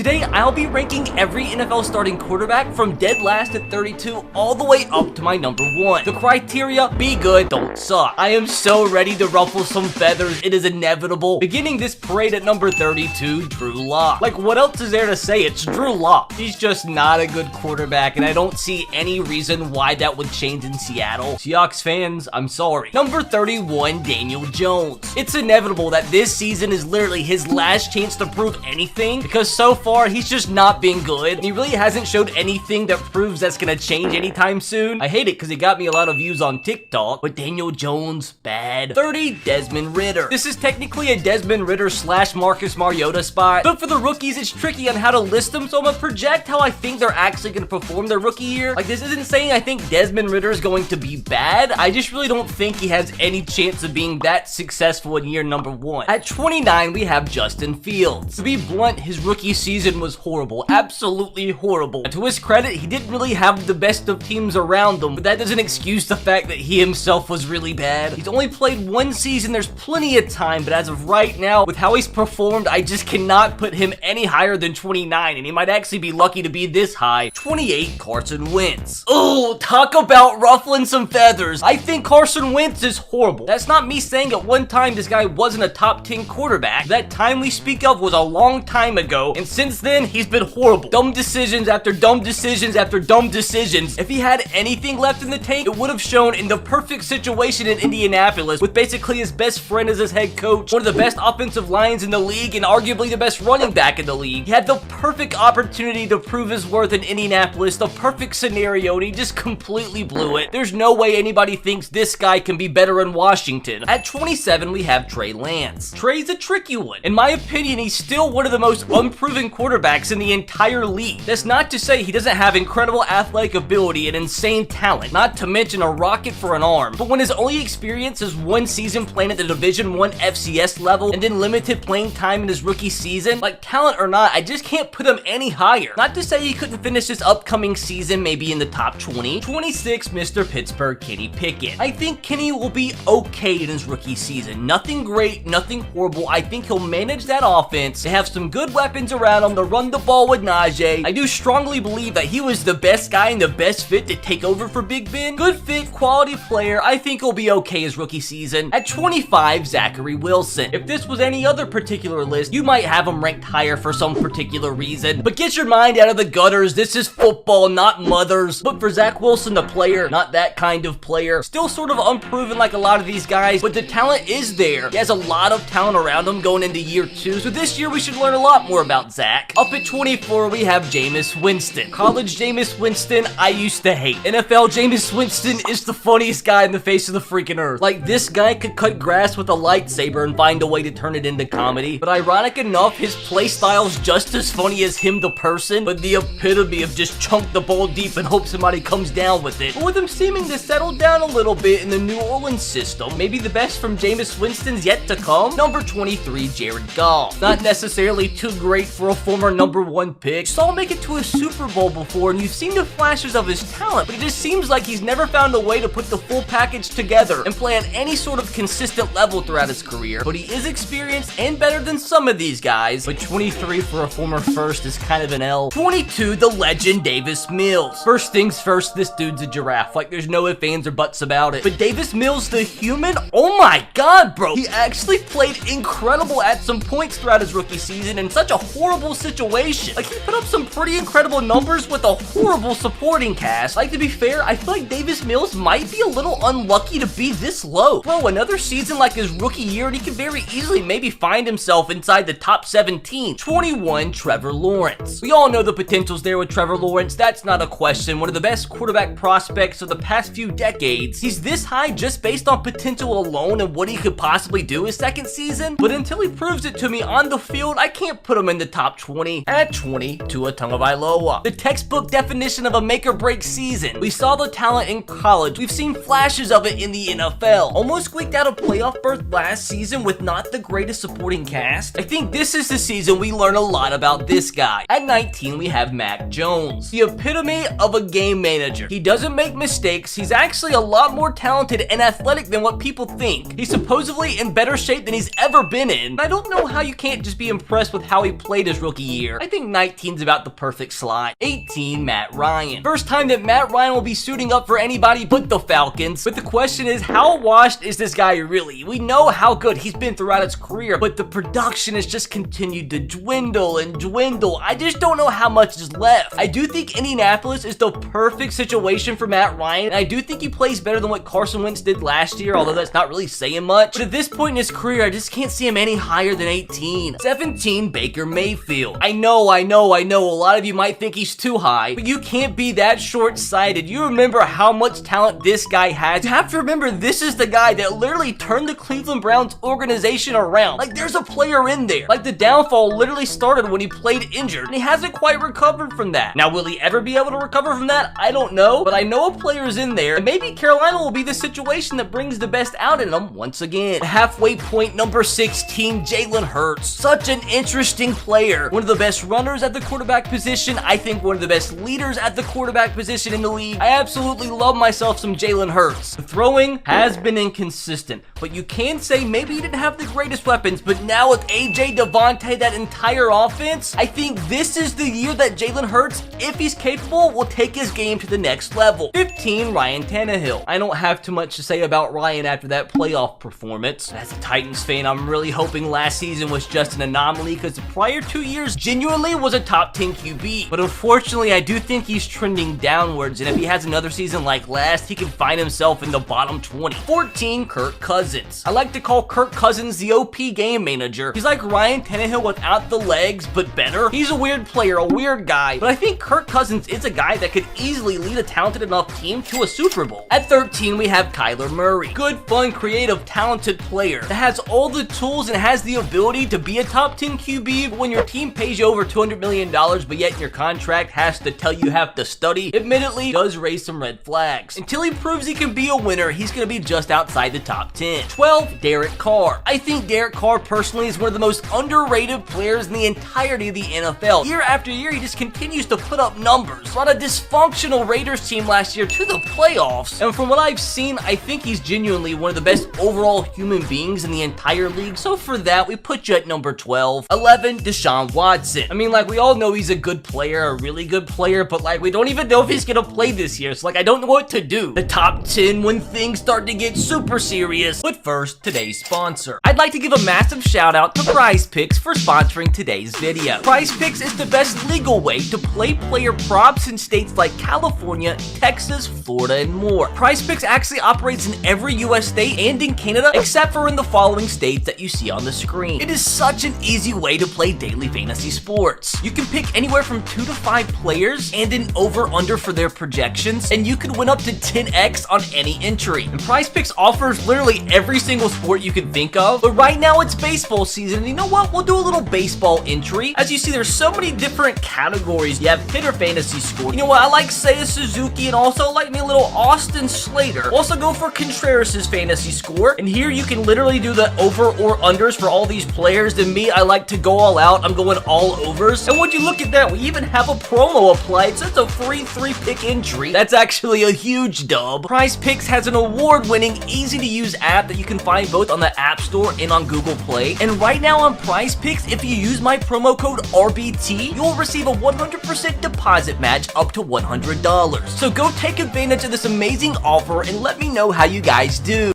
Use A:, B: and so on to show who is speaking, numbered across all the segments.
A: Today, I'll be ranking every NFL starting quarterback from dead last at 32 all the way up to my number 1. The criteria: be good, don't suck. I am so ready to ruffle some feathers, it is inevitable. Beginning this parade at number 32, Drew Lock. Like, what else is there to say? It's Drew Lock. He's just not a good quarterback, and I don't see any reason why that would change in Seattle. Seahawks fans, I'm sorry. Number 31, Daniel Jones. It's inevitable that this season is literally his last chance to prove anything, because so far he's just not been good, and he really hasn't showed anything that proves that's gonna change anytime soon. I hate it because he got me a lot of views on TikTok, but Daniel Jones, bad. 30, Desmond Ritter. This is technically a Desmond Ritter / Marcus Mariota spot, but for the rookies, it's tricky on how to list them, so I'm gonna project how I think they're actually gonna perform their rookie year. Like, this isn't saying I think Desmond Ritter is going to be bad, I just really don't think he has any chance of being that successful in year number 1. At 29, we have Justin Fields. To be blunt, his rookie season was horrible, absolutely horrible. And to his credit, he didn't really have the best of teams around him, but that doesn't excuse the fact that he himself was really bad. He's only played 1 season, there's plenty of time, but as of right now, with how he's performed, I just cannot put him any higher than 29, and he might actually be lucky to be this high. 28, Carson Wentz. Oh, talk about ruffling some feathers. I think Carson Wentz is horrible. That's not me saying at one time this guy wasn't a top 10 quarterback. That time we speak of was a long time ago, and since then, he's been horrible. Dumb decisions after dumb decisions after dumb decisions. If he had anything left in the tank, it would have shown in the perfect situation in Indianapolis, with basically his best friend as his head coach, one of the best offensive lines in the league, and arguably the best running back in the league. He had the perfect opportunity to prove his worth in Indianapolis, the perfect scenario, and he just completely blew it. There's no way anybody thinks this guy can be better in Washington. At 27, we have Trey Lance. Trey's a tricky one. In my opinion, he's still one of the most unproven quarterbacks in the entire league. That's not to say he doesn't have incredible athletic ability and insane talent, not to mention a rocket for an arm. But when his only experience is 1 season playing at the Division I FCS level and then limited playing time in his rookie season, like, talent or not, I just can't put him any higher. Not to say he couldn't finish this upcoming season maybe in the top 20. 26, Mr. Pittsburgh, Kenny Pickett. I think Kenny will be okay in his rookie season. Nothing great, nothing horrible. I think he'll manage that offense. They have some good weapons around him to run the ball with Najee. I do strongly believe that he was the best guy and the best fit to take over for Big Ben. Good fit, quality player. I think he'll be okay his rookie season. At 25, Zachary Wilson. If this was any other particular list, you might have him ranked higher for some particular reason, but get your mind out of the gutters. This is football, not mothers. But for Zach Wilson, the player, not that kind of player. Still sort of unproven like a lot of these guys, but the talent is there. He has a lot of talent around him going into year 2, so this year we should learn a lot more about Zach. Up at 24, we have Jameis Winston. College Jameis Winston, I used to hate. NFL Jameis Winston is the funniest guy in the face of the freaking earth. Like, this guy could cut grass with a lightsaber and find a way to turn it into comedy, but ironic enough, his play style's just as funny as him the person, but the epitome of just chunk the ball deep and hope somebody comes down with it. But with him seeming to settle down a little bit in the New Orleans system, maybe the best from Jameis Winston's yet to come. Number 23, Jared Goff. Not necessarily too great for a former number 1 pick. Saw him make it to a Super Bowl before, and you've seen the flashes of his talent, but it just seems like he's never found a way to put the full package together and play at any sort of consistent level throughout his career. But he is experienced and better than some of these guys, but 23 for a former first is kind of an L. 22, the legend Davis Mills. First things first, this dude's a giraffe. Like, there's no ifs, ands, or buts about it. But Davis Mills, the human, oh my god, bro. He actually played incredible at some points throughout his rookie season in such a horrible situation. Like, he put up some pretty incredible numbers with a horrible supporting cast. Like, to be fair, I feel like Davis Mills might be a little unlucky to be this low. Bro, another season like his rookie year, and he could very easily maybe find himself inside the top 17. 21, Trevor Lawrence. We all know the potential's there with Trevor Lawrence. That's not a question. One of the best quarterback prospects of the past few decades. He's this high just based on potential alone and what he could possibly do his second season, but until he proves it to me on the field, I can't put him in the top 20. At 20, Tua Tagovailoa. The textbook definition of a make or break season. We saw the talent in college. We've seen flashes of it in the NFL. Almost squeaked out a playoff berth last season with not the greatest supporting cast. I think this is the season we learn a lot about this guy. At 19, we have Mac Jones. The epitome of a game manager. He doesn't make mistakes. He's actually a lot more talented and athletic than what people think. He's supposedly in better shape than he's ever been in. I don't know how you can't just be impressed with how he played his rookie rookie year. I think 19's about the perfect slot. 18, Matt Ryan. First time that Matt Ryan will be suiting up for anybody but the Falcons. But the question is, how washed is this guy really? We know how good he's been throughout his career, but the production has just continued to dwindle and dwindle. I just don't know how much is left. I do think Indianapolis is the perfect situation for Matt Ryan, and I do think he plays better than what Carson Wentz did last year, although that's not really saying much. But at this point in his career, I just can't see him any higher than 18. 17, Baker Mayfield. I know, a lot of you might think he's too high, but you can't be that short-sighted. You remember how much talent this guy has. You have to remember, this is the guy that literally turned the Cleveland Browns organization around. Like, there's a player in there. Like, the downfall literally started when he played injured, and he hasn't quite recovered from that. Now, will he ever be able to recover from that? I don't know, but I know a player's in there, and maybe Carolina will be the situation that brings the best out in them once again. Halfway point, number 16, Jalen Hurts. Such an interesting player. One of the best runners at the quarterback position. I think one of the best leaders at the quarterback position in the league. I absolutely love myself some Jalen Hurts. The throwing has been inconsistent, but you can say maybe he didn't have the greatest weapons, but now with AJ, Devontae, that entire offense, I think this is the year that Jalen Hurts, if he's capable, will take his game to the next level. 15, Ryan Tannehill. I don't have too much to say about Ryan after that playoff performance. As a Titans fan, I'm really hoping last season was just an anomaly, because the prior 2 years genuinely was a top 10 QB. But unfortunately, I do think he's trending downwards, and if he has another season like last, he can find himself in the bottom 20. 14, Kirk Cousins. I like to call Kirk Cousins the OP game manager. He's like Ryan Tannehill without the legs, but better. He's a weird player, a weird guy, but I think Kirk Cousins is a guy that could easily lead a talented enough team to a Super Bowl. At 13, we have Kyler Murray. Good, fun, creative, talented player that has all the tools and has the ability to be a top 10 QB, but when your team pays you over $200 million, but yet your contract has to tell you have to study, admittedly does raise some red flags. Until he proves he can be a winner, he's going to be just outside the top 10. 12, Derek Carr. I think Derek Carr personally is one of the most underrated players in the entirety of the NFL. Year after year, he just continues to put up numbers. Brought a dysfunctional Raiders team last year to the playoffs, and from what I've seen, I think he's genuinely one of the best overall human beings in the entire league. So for that, we put you at number 12. 11, Deshaun Watson. I mean, like, we all know he's a good player, a really good player, but like, we don't even know if he's gonna play this year, so like, I don't know what to do. The top 10 when things start to get super serious. But first, today's sponsor. I'd like to give a massive shout out to Prize Picks for sponsoring today's video. Prize Picks is the best legal way to play player props in states like California, Texas, Florida, and more. Prize Picks actually operates in every US state and in Canada, except for in the following states that you see on the screen. It is such an easy way to play daily fantasy sports. You can pick anywhere from 2 to 5 players and an over-under for their projections, and you could win up to 10x on any entry. And Prize Picks offers literally every single sport you can think of, but right now it's baseball season, and you know what? We'll do a little baseball entry. As you see, there's so many different categories. You have hitter fantasy score. You know what? I like Seiya Suzuki, and also like me a little Austin Slater. Also go for Contreras' fantasy score, and here you can literally do the over or unders for all these players. And me, I like to go all out. I'm going all overs. And would you look at that? We even have a promo applied, so it's a free 3-pick entry. That's actually a huge dub. Prize Picks has an award-winning, easy-to-use app that you can find both on the App Store and on Google Play. And right now on Prize Picks, if you use my promo code RBT, you'll receive a 100% deposit match up to $100. So go take advantage of this amazing offer and let me know how you guys do.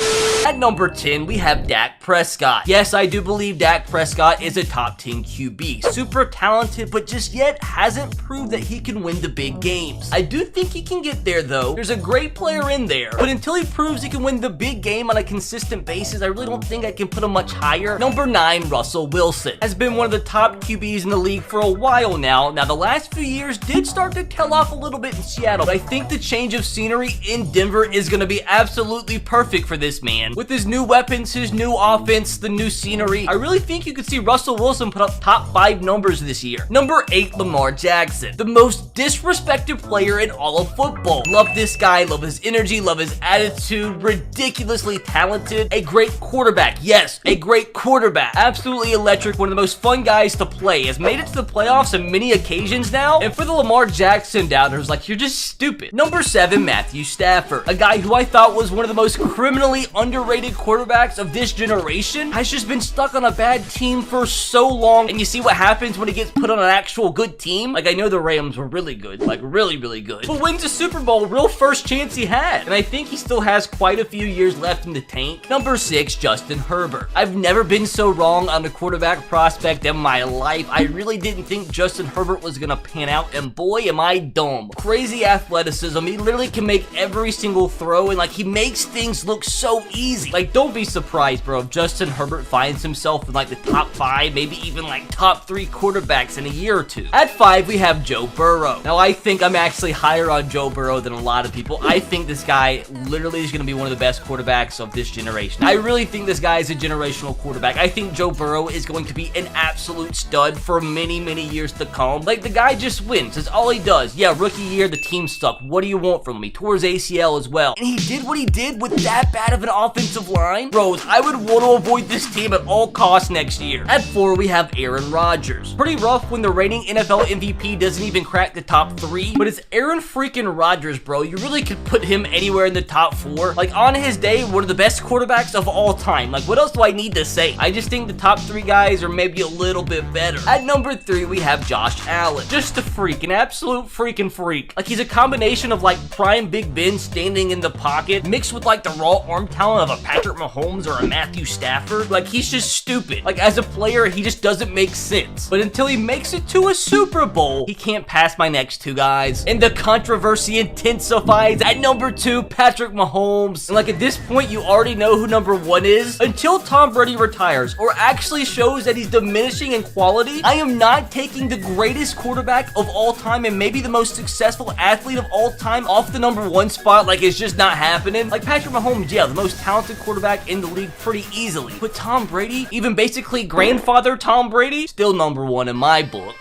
A: At number 10, we have Dak Prescott. Yes, I do believe Dak Prescott is a top 10 QB. Super talented, but just yet hasn't proved that he can win the big games. I do think he can get there though. There's a great player in there, but until he proves he can win the big game on a consistent basis, I really don't think I can put him much higher. Number 9, Russell Wilson. Has been one of the top QBs in the league for a while now. Now, the last few years did start to tail off a little bit in Seattle, but I think the change of scenery in Denver is going to be absolutely perfect for this man. With his new weapons, his new offense, the new scenery, I really think you could see Russell Wilson put up top 5 numbers this year. Number 8, Lamar Jackson. The most disrespected player in all of football. Love this guy, love his energy, love his attitude, ridiculously talented, a great quarterback. Yes, a great quarterback. Absolutely electric, one of the most fun guys to play. Has made it to the playoffs on many occasions now, and for the Lamar Jackson doubters, like, you're just stupid. Number 7, Matthew Stafford. A guy who I thought was one of the most criminally underrated underrated quarterbacks of this generation has just been stuck on a bad team for so long, and you see what happens when he gets put on an actual good team. Like, I know the Rams were really good, like really, really good, but wins a Super Bowl, real first chance he had, and I think he still has quite a few years left in the tank. Number 6, Justin Herbert. I've never been so wrong on the quarterback prospect in my life. I really didn't think Justin Herbert was gonna pan out, and boy, am I dumb. Crazy athleticism. He literally can make every single throw, and like, he makes things look so easy. Like, don't be surprised, bro, if Justin Herbert finds himself in like the top 5, maybe even like top 3 quarterbacks in a year or two. At 5, we have Joe Burrow. Now, I think I'm actually higher on Joe Burrow than a lot of people. I think this guy literally is going to be one of the best quarterbacks of this generation. I really think this guy is a generational quarterback. I think Joe Burrow is going to be an absolute stud for many, many years to come. Like, the guy just wins. That's all he does. Yeah, rookie year, the team sucked. What do you want from him? He tore his ACL as well. And he did what he did with that bad of an offensive line? Bros, I would want to avoid this team at all costs next year. At 4, we have Aaron Rodgers. Pretty rough when the reigning NFL MVP doesn't even crack the top 3, but it's Aaron freaking Rodgers, bro. You really could put him anywhere in the top 4. Like, on his day, one of the best quarterbacks of all time. Like, what else do I need to say? I just think the top 3 guys are maybe a little bit better. At number 3, we have Josh Allen. Just a freak, an absolute freaking freak. Like, he's a combination of like prime Big Ben standing in the pocket mixed with like the raw arm talent of a Patrick Mahomes or a Matthew Stafford. Like, he's just stupid. Like, as a player, he just doesn't make sense. But until he makes it to a Super Bowl, he can't pass my next 2 guys. And the controversy intensifies. At number 2, Patrick Mahomes. And like, at this point, you already know who number 1 is. Until Tom Brady retires or actually shows that he's diminishing in quality, I am not taking the greatest quarterback of all time and maybe the most successful athlete of all time off the number 1 spot. Like, it's just not happening. Like, Patrick Mahomes, yeah, the most talented quarterback in the league pretty easily. But Tom Brady, even basically grandfather Tom Brady, still number 1 in my book.